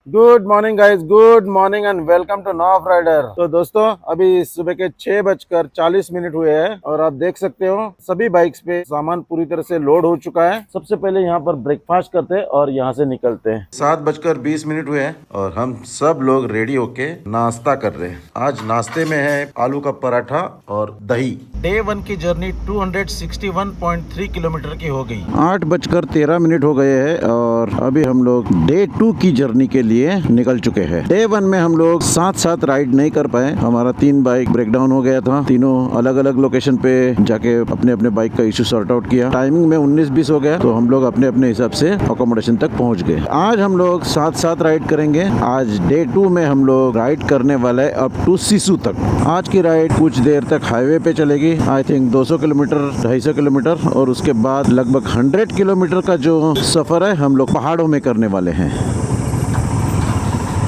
Good morning guys, good morning and welcome to नॉफ rider. तो दोस्तों, अभी सुबह के 6:40 हुए हैं और आप देख सकते हो सभी बाइक्स पे सामान पूरी तरह से लोड हो चुका है। सबसे पहले यहाँ पर ब्रेकफास्ट करते हैं और यहाँ से निकलते हैं। 7:20 हुए हैं और हम सब लोग रेडी होके नाश्ता कर रहे हैं। आज नाश्ते में है आलू का पराठा और दही। डे 1 की जर्नी 261.3 किलोमीटर की हो गई। 8:13 हो गए हैं और अभी हम लोग डे 2 की जर्नी के लिए निकल चुके हैं। डे 1 में हम लोग साथ साथ राइड नहीं कर पाए। हमारा 3 बाइक ब्रेकडाउन हो गया था। तीनों अलग अलग लोकेशन पे जाके अपने अपने बाइक का इशू सॉर्ट आउट किया। टाइमिंग में 19-20 हो गया तो हम लोग अपने अपने हिसाब से अकोमोडेशन तक पहुंच गए। आज हम लोग साथ साथ राइड करेंगे। आज डे 2 में हम लोग राइड करने वाले अप टू सिसु तक। आज की राइड कुछ देर तक हाईवे पे चलेगी। आई थिंक 200 किलोमीटर 250 किलोमीटर और उसके बाद लगभग 100 किलोमीटर का जो सफर है हम लोग पहाड़ों में करने वाले हैं।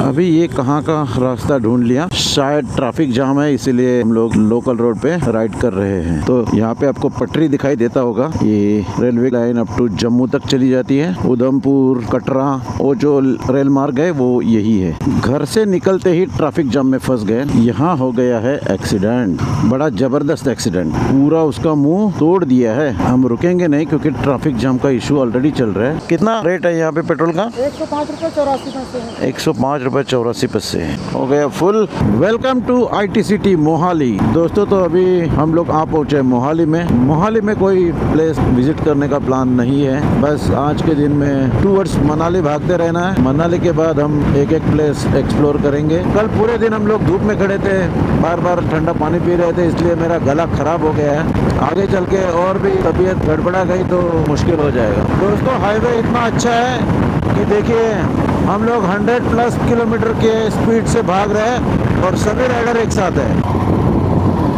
अभी ये कहाँ का रास्ता ढूंढ लिया, शायद ट्रैफिक जाम है इसीलिए हम लोग लोकल रोड पे राइड कर रहे हैं। तो यहाँ पे आपको पटरी दिखाई देता होगा। ये railway line up to Jammu तक चली जाती है। उधमपुर, कटरा, वो जो रेल मार्ग है वो यही है। घर से निकलते ही ट्रैफिक जाम में फंस गए। यहाँ हो गया है एक्सीडेंट, बड़ा जबरदस्त एक्सीडेंट। पूरा उसका मुंह तोड़ दिया है। हम रुकेंगे नहीं क्योंकि ट्रैफिक जाम का इशू ऑलरेडी चल रहा है। कितना रेट है यहाँ पे पेट्रोल का? 105 रुपए 84 पैसे हो गया full. Welcome to ITCT Mohali. दोस्तों, तो अभी हम लोग आ पहुंचे मोहाली में। मोहाली में कोई प्लेस विजिट करने का प्लान नहीं है। बस आज के दिन में टूवर्ड्स मनाली भागते रहना है। मनाली के बाद हम एक एक प्लेस एक्सप्लोर करेंगे। कल पूरे दिन हम लोग धूप में खड़े थे, बार बार ठंडा पानी पी रहे थे, इसलिए मेरा गला खराब हो गया है। आगे चल के और भी तबीयत गड़बड़ा गई तो मुश्किल हो जाएगा। दोस्तों, हाईवे इतना अच्छा है कि देखिए हम लोग 100+ किलोमीटर के स्पीड से भाग रहे हैं और सभी राइडर एक साथ हैं।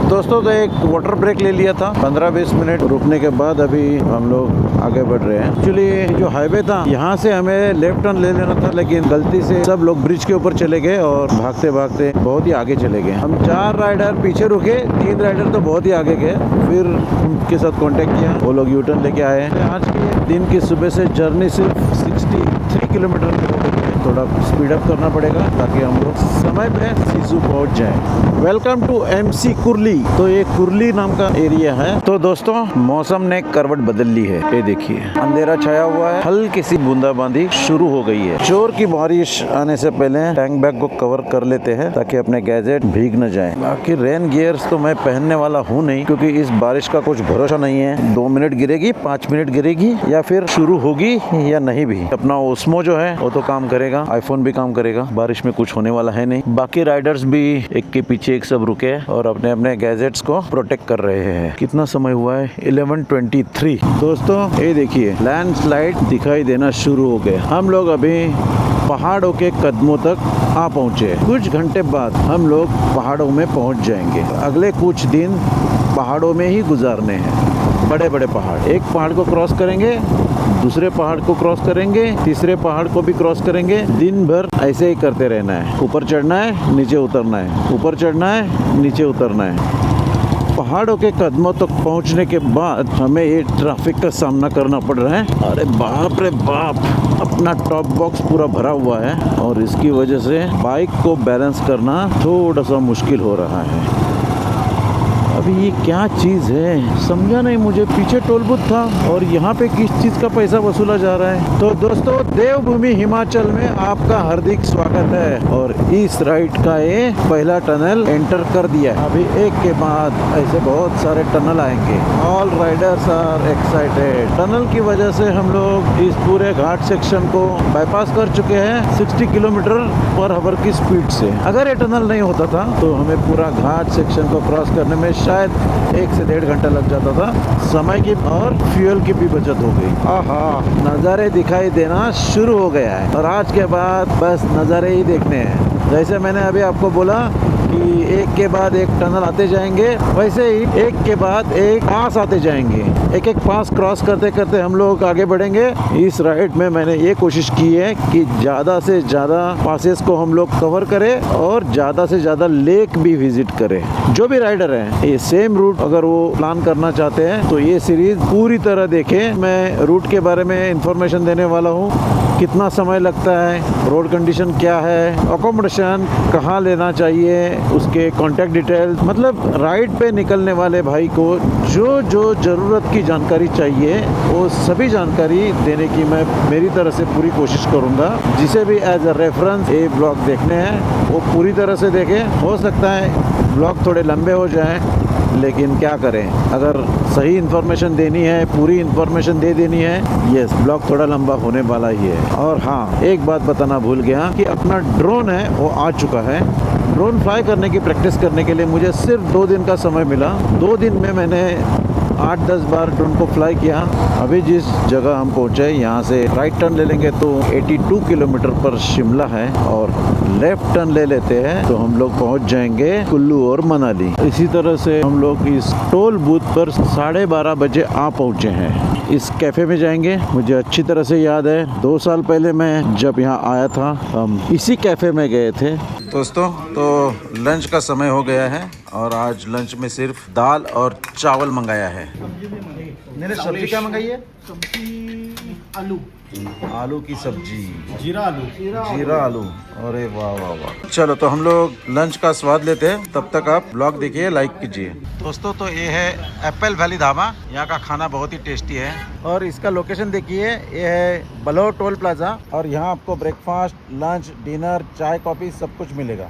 दोस्तों, तो एक वाटर ब्रेक ले लिया था। 15-20 मिनट रुकने के बाद अभी हम लोग आगे बढ़ रहे हैं। एक्चुअली जो हाईवे था यहाँ से हमें लेफ्ट टर्न ले लेना था, लेकिन गलती से सब लोग ब्रिज के ऊपर चले गए और भागते भागते बहुत ही आगे चले गए। हम 4 राइडर पीछे रुके, 3 राइडर तो बहुत ही आगे गए। फिर उनके साथ कांटेक्ट किया, वो लोग यू टर्न लेके आए। आज के दिन की सुबह से जर्नी सिर्फ 63 किलोमीटर की हो गई है। थोड़ा स्पीड अप करना पड़ेगा ताकि हम लोग समय पे सिसु पहुंच जाएं। Welcome to MC Kurali. तो ये कुरली नाम का एरिया है। तो दोस्तों, मौसम ने करवट बदल ली है। ये देखिए, अंधेरा छाया हुआ है, हल्की सी बूंदाबांदी शुरू हो गई है। जोर की बारिश आने से पहले टैंक बैग को कवर कर लेते हैं ताकि अपने गैजेट भीग न जाए। बाकी रेन गियर्स तो मैं पहनने वाला हूँ नहीं क्योंकि इस बारिश का कुछ भरोसा नहीं है। 2 मिनट गिरेगी, 5 मिनट गिरेगी या फिर शुरू होगी या नहीं भी। अपना ओस्मो जो है वो तो काम करेगा, आईफोन भी काम करेगा। बारिश में कुछ होने वाला है नहीं। बाकी राइडर्स भी एक के पीछे एक सब रुके और अपने अपने गैजेट्स को प्रोटेक्ट कर रहे हैं। कितना समय हुआ है? 11:23। दोस्तों, ये देखिए, लैंडस्लाइड दिखाई देना शुरू हो गए। हम लोग अभी पहाड़ों के कदमों तक आ पहुंचे। कुछ घंटे बाद हम लोग पहाड़ों में पहुंच जाएंगे। अगले कुछ दिन पहाड़ों में ही गुजारने हैं। बड़े बड़े पहाड़, एक पहाड़ को क्रॉस करेंगे, दूसरे पहाड़ को क्रॉस करेंगे, तीसरे पहाड़ को भी क्रॉस करेंगे। दिन भर ऐसे ही करते रहना है। ऊपर चढ़ना है, नीचे उतरना है, ऊपर चढ़ना है, नीचे उतरना है। पहाड़ों के कदमों तक पहुंचने के बाद हमें ये ट्रैफिक का सामना करना पड़ रहा है। अरे बाप रे बाप, अपना टॉप बॉक्स पूरा भरा हुआ है और इसकी वजह से बाइक को बैलेंस करना थोड़ा सा मुश्किल हो रहा है। अभी ये क्या चीज़ है समझा नहीं मुझे। पीछे टोल बूथ था और यहाँ पे किस चीज़ का पैसा वसूला जा रहा है। तो दोस्तों, देवभूमि हिमाचल में आपका हार्दिक स्वागत है और इस राइड का ये पहला टनल एंटर कर दिया है। अभी एक के बाद ऐसे बहुत सारे टनल आएंगे। All riders are excited. Tunnel की वजह से हम लोग इस पूरे घाट सेक्शन को बाईपास कर चुके हैं 60 किलोमीटर/आवर की स्पीड से। अगर ये टनल नहीं होता था तो हमें पूरा घाट सेक्शन को क्रॉस करने में शायद 1 से 1.5 घंटा लग जाता था। समय की और फ्यूल की भी बचत हो गई। आहा, नज़ारे दिखाई देना शुरू हो गया है और आज के बाद बस नज़ारे ही देखने हैं। जैसे मैंने अभी आपको बोला, कि एक के बाद एक टनल आते जाएंगे, वैसे ही एक के बाद एक पास आते जाएंगे। एक एक पास क्रॉस करते करते हम लोग आगे बढ़ेंगे। इस राइड में मैंने ये कोशिश की है कि ज़्यादा से ज़्यादा पासेस को हम लोग कवर करें और ज़्यादा से ज़्यादा लेक भी विजिट करें। जो भी राइडर हैं ये सेम रूट अगर वो प्लान करना चाहते हैं तो ये सीरीज पूरी तरह देखें। मैं रूट के बारे में इंफॉर्मेशन देने वाला हूँ, कितना समय लगता है, रोड कंडीशन क्या है, अकोमोडेशन कहाँ लेना चाहिए, उसके कॉन्टैक्ट डिटेल्स, मतलब राइड पे निकलने वाले भाई को जो जो ज़रूरत की जानकारी चाहिए वो सभी जानकारी देने की मैं मेरी तरह से पूरी कोशिश करूँगा। जिसे भी एज अ रेफरेंस ये ब्लॉग देखने हैं वो पूरी तरह से देखें। हो सकता है ब्लॉग थोड़े लंबे हो जाएं, लेकिन क्या करें, अगर सही इन्फॉर्मेशन देनी है, पूरी इन्फॉर्मेशन दे देनी है, यस ब्लॉग थोड़ा लंबा होने वाला ही है। और हाँ, एक बात बताना भूल गया कि अपना ड्रोन है वो आ चुका है। ड्रोन फ्लाई करने की प्रैक्टिस करने के लिए मुझे सिर्फ 2 दिन का समय मिला। 2 दिन में मैंने 8-10 बार ड्रोन को फ्लाई किया। अभी जिस जगह हम पहुँचे यहाँ से राइट टर्न ले लेंगे तो 82 किलोमीटर पर शिमला है, और लेफ्ट टर्न ले लेते हैं तो हम लोग पहुँच जाएंगे कुल्लू और मनाली। इसी तरह से हम लोग इस टोल बूथ पर 12:30 बजे आ पहुँचे हैं। इस कैफ़े में जाएंगे। मुझे अच्छी तरह से याद है 2 साल पहले मैं जब यहाँ आया था हम इसी कैफ़े में गए थे। दोस्तों तो लंच का समय हो गया है और आज लंच में सिर्फ दाल और चावल मंगाया है। मैंने सब्जी क्या मंगाई है? सब्जी आलू आलू की सब्जी, जीरा आलू। अरे वाह वाह वाह। चलो तो हम लोग लंच का स्वाद लेते हैं, तब तक आप ब्लॉग देखिए, लाइक कीजिए। दोस्तों तो ये है एप्पल वैली ढाबा। यहाँ का खाना बहुत ही टेस्टी है और इसका लोकेशन देखिए, ये है बलौर टोल प्लाजा, और यहाँ आपको ब्रेकफास्ट, लंच, डिनर, चाय, कॉफी सब कुछ मिलेगा।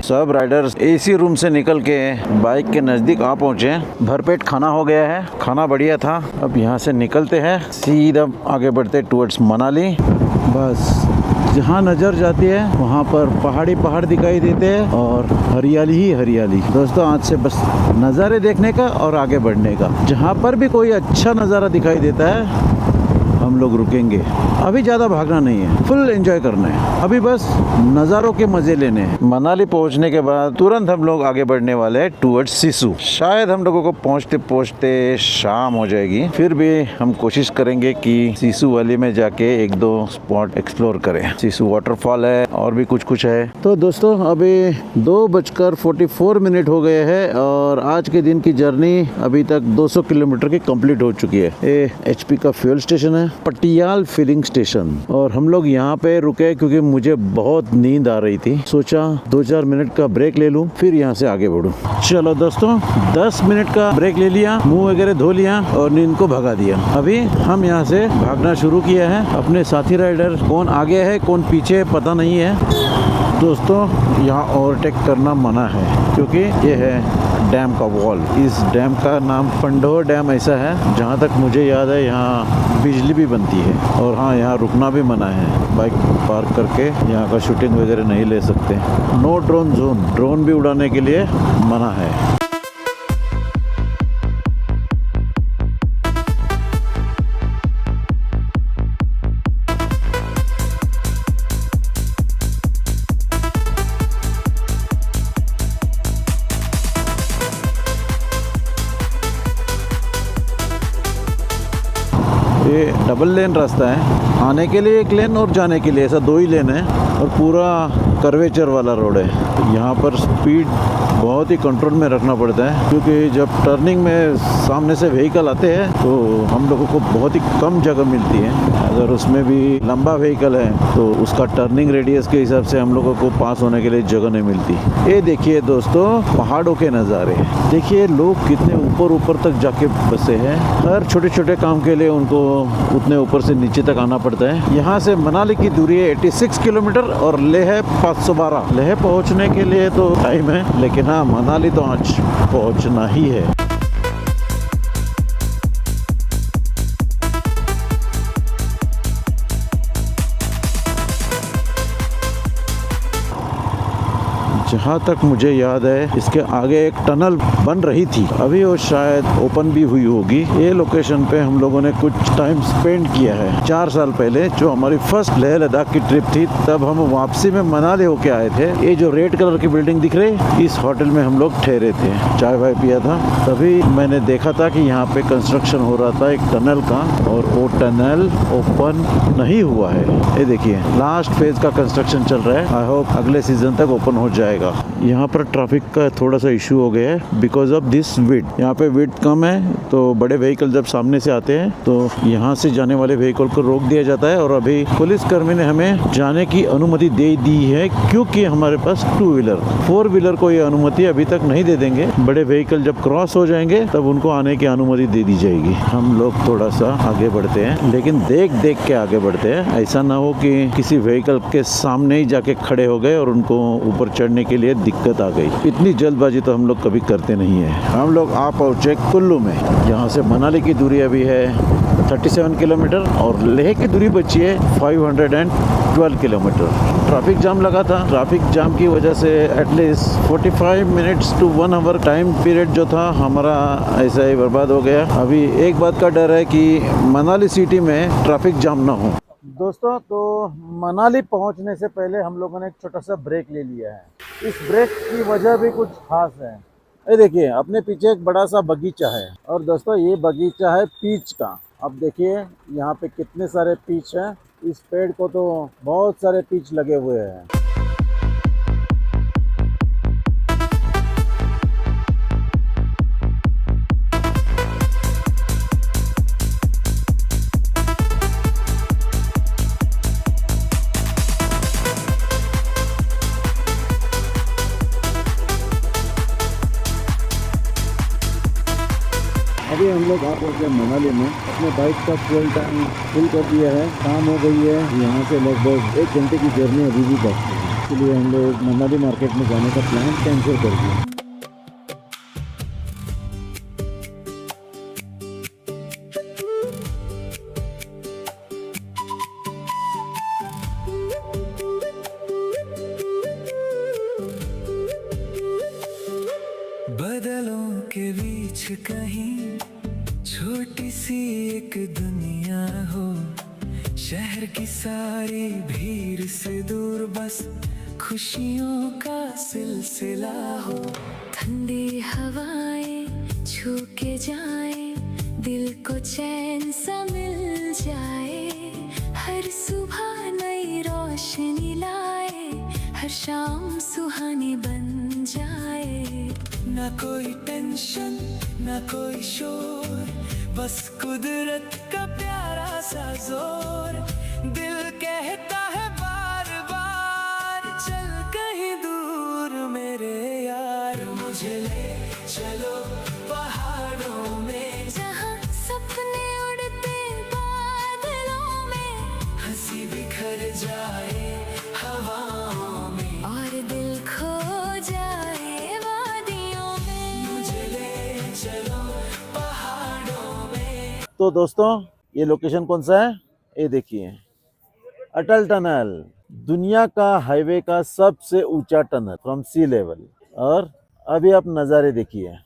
सब राइडर्स एसी रूम से निकल के बाइक के नज़दीक आ पहुँचे। भरपेट खाना हो गया है, खाना बढ़िया था। अब यहाँ से निकलते हैं, सीधा आगे बढ़ते टुवर्ड्स मनाली। बस जहाँ नज़र जाती है वहाँ पर पहाड़ दिखाई देते हैं और हरियाली ही हरियाली। दोस्तों आज से बस नज़ारे देखने का और आगे बढ़ने का। जहाँ पर भी कोई अच्छा नज़ारा दिखाई देता है हम लोग रुकेंगे। अभी ज़्यादा भागना नहीं है, फुल एंजॉय करना है। अभी बस नज़ारों के मज़े लेने हैं। मनाली पहुंचने के बाद तुरंत हम लोग आगे बढ़ने वाले हैं टुवर्ड्स सिसु। शायद हम लोगों को पहुंचते पहुंचते शाम हो जाएगी, फिर भी हम कोशिश करेंगे कि सिसु वैली में जाके 1-2 स्पॉट एक्सप्लोर करें। सिसु वाटरफॉल है और भी कुछ है। तो दोस्तों अभी 2:44 हो गए हैं और आज के दिन की जर्नी अभी तक 200 किलोमीटर की कंप्लीट हो चुकी है। ये HP का फ्यूल स्टेशन है, पटियाल फिलिंग स्टेशन, और हम लोग यहाँ पे रुके क्योंकि मुझे बहुत नींद आ रही थी। सोचा 2-4 मिनट का ब्रेक ले लूं, फिर यहाँ से आगे बढ़ूं। चलो दोस्तों 10 मिनट का ब्रेक ले लिया, मुंह वगैरह धो लिया और नींद को भगा दिया। अभी हम यहाँ से भागना शुरू किया है। अपने साथी राइडर कौन आगे है कौन पीछे है पता नहीं है। दोस्तों यहाँ ओवरटेक करना मना है क्योंकि ये है डैम का वॉल। इस डैम का नाम पंडोर डैम ऐसा है, जहाँ तक मुझे याद है यहाँ बिजली भी बनती है। और हाँ, यहाँ रुकना भी मना है, बाइक पार्क करके यहाँ का शूटिंग वगैरह नहीं ले सकते। नो ड्रोन जोन, ड्रोन भी उड़ाने के लिए मना है। ये डबल लेन रास्ता है, आने के लिए एक लेन और जाने के लिए ऐसा 2 ही लेन है, और पूरा कर्वेचर वाला रोड है। यहाँ पर स्पीड बहुत ही कंट्रोल में रखना पड़ता है, क्योंकि जब टर्निंग में सामने से व्हीकल आते हैं तो हम लोगों को बहुत ही कम जगह मिलती है। अगर उसमें भी लंबा व्हीकल है तो उसका टर्निंग रेडियस के हिसाब से हम लोगों को पास होने के लिए जगह नहीं मिलती। ये देखिए दोस्तों, पहाड़ों के नज़ारे देखिए, लोग कितने ऊपर तक जाके बसे हैं। हर छोटे छोटे काम के लिए उनको उतने ऊपर से नीचे तक आना पड़ता है। यहाँ से मनाली की दूरी है 86 किलोमीटर और लेह है 512। लेह पहुँचने के लिए तो टाइम है, लेकिन हाँ, मनाली तो आज पहुँचना ही है। जहाँ तक मुझे याद है इसके आगे एक टनल बन रही थी, अभी वो शायद ओपन भी हुई होगी। ये लोकेशन पे हम लोगों ने कुछ टाइम स्पेंड किया है 4 साल पहले, जो हमारी फर्स्ट लेह लद्दाख की ट्रिप थी। तब हम वापसी में मनाली होके आए थे। ये जो रेड कलर की बिल्डिंग दिख रही, इस होटल में हम लोग ठहरे थे, चाय वाय पिया था। तभी मैंने देखा था कि यहाँ पे कंस्ट्रक्शन हो रहा था एक टनल का, और वो टनल ओपन नहीं हुआ है। ये देखिए, लास्ट फेज का कंस्ट्रक्शन चल रहा है। आई होप अगले सीजन तक ओपन हो जाएगा। यहाँ पर ट्रैफिक का थोड़ा सा इशू हो गया है बिकॉज ऑफ दिस विड्थ। यहाँ पे विड्थ कम है, तो बड़े व्हीकल जब सामने से आते हैं तो यहाँ से जाने वाले व्हीकल को रोक दिया जाता है। और अभी पुलिस कर्मी ने हमें जाने की अनुमति दे दी है, क्योंकि हमारे पास 2 व्हीलर, 4 व्हीलर को ये अनुमति अभी तक नहीं दे देंगे। बड़े व्हीकल जब क्रॉस हो जाएंगे तब उनको आने की अनुमति दे दी जाएगी। हम लोग थोड़ा सा आगे बढ़ते हैं, लेकिन देख देख के आगे बढ़ते हैं। ऐसा ना हो कि किसी व्हीकल के सामने ही जाके खड़े हो गए और उनको ऊपर चढ़ने के लिए दिक्कत आ गई। इतनी जल्दबाजी तो हम लोग कभी करते नहीं है। हम लोग आ पहुंचे कुल्लू में, जहां से मनाली की दूरी अभी है 37 किलोमीटर और लेह की दूरी बची है 512 किलोमीटर। ट्रैफिक जाम लगा था। ट्रैफिक जाम की वजह से at least 45 minutes to 1 hour time period जो था हमारा ऐसा ही बर्बाद हो गया। अभी एक बात का डर है कि मनाली सिटी में ट्रैफिक जाम ना हो। दोस्तों, तो मनाली पहुंचने से पहले हम लोगों ने एक छोटा सा ब्रेक ले लिया है। इस ब्रेक की वजह भी कुछ खास है। ये देखिए, अपने पीछे एक बड़ा सा बगीचा है, और दोस्तों ये बगीचा है पीच का। अब देखिए यहाँ पे कितने सारे पीच हैं। इस पेड़ को तो बहुत सारे पीच लगे हुए हैं। अभी हम लोग आ पहुँचे मनाली में। अपने बाइक का फ्यूल टैंक फुल कर दिया है, शाम हो गई है। यहाँ से लगभग 1 घंटे की जर्नी अभी भी बाकी है, इसलिए हम लोग मनाली मार्केट में जाने का प्लान कैंसिल कर दिया। बदलों के बीच कहीं छोटी सी एक दुनिया हो, शहर की सारी भीड़ से दूर बस खुशियों का सिलसिला हो। ठंडी हवाएं छू के जाए, दिल को चैन सा मिल जाए। हर सुबह नई रोशनी लाए, हर शाम सुहानी बन जाए। ना कोई टेंशन ना कोई शोर, बस कुदरत का प्यारा सा जोर। दिल कहता है बार बार, चल कहीं दूर मेरे यार। मुझे ले चलो पहाड़ों में, जहाँ सपने उड़ते बादलों में, हंसी बिखर जाए हवाओं में, और दिल खो जाए वादियों में। मुझे ले चलो पहाड़ों में। तो दोस्तों, ये लोकेशन कौन सा है? ये देखिए, अटल टनल, दुनिया का हाईवे का सबसे ऊंचा टनल फ्रॉम सी लेवल। और अभी आप नज़ारे देखिए।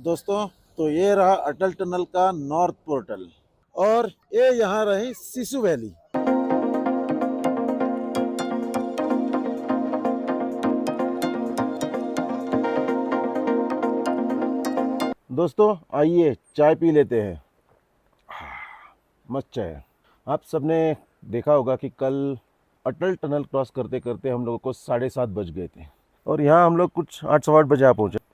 दोस्तों तो ये रहा अटल टनल का नॉर्थ पोर्टल और ये यहाँ रही सिसु वैली। दोस्तों आइए चाय पी लेते हैं। मस्त चाय। आप सबने देखा होगा कि कल अटल टनल क्रॉस करते करते हम लोगों को 7:30 बज गए थे और यहाँ हम लोग कुछ 8-8 बजे आ पहुँचे।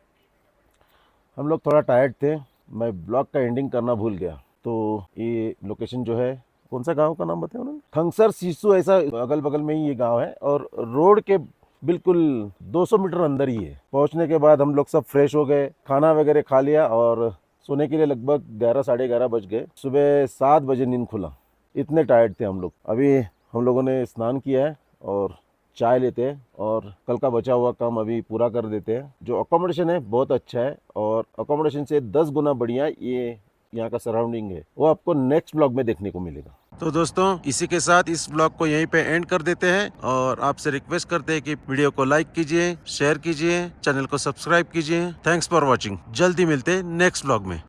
हम लोग थोड़ा टायर्ड थे, मैं ब्लॉग का एंडिंग करना भूल गया। तो ये लोकेशन जो है, कौन सा गांव का नाम बताया उन्होंने, खंगसर सिसु, ऐसा अगल बगल में ही ये गांव है और रोड के बिल्कुल 200 मीटर अंदर ही है। पहुंचने के बाद हम लोग सब फ्रेश हो गए, खाना वगैरह खा लिया और सोने के लिए लगभग 11-11:30 बज गए। सुबह 7 बजे नींद खुला, इतने टायर्ड थे हम लोग। अभी हम लोगों ने स्नान किया है और चाय लेते हैं और कल का बचा हुआ काम अभी पूरा कर देते हैं। जो अकोमोडेशन है बहुत अच्छा है और अकोमोडेशन से 10 गुना बढ़िया ये यहाँ का सराउंडिंग है, वो आपको नेक्स्ट ब्लॉग में देखने को मिलेगा। तो दोस्तों इसी के साथ इस ब्लॉग को यहीं पे एंड कर देते हैं और आपसे रिक्वेस्ट करते हैं कि वीडियो को लाइक कीजिए, शेयर कीजिए, चैनल को सब्सक्राइब कीजिए। Thanks for watching. जल्दी मिलते हैं नेक्स्ट ब्लॉग में।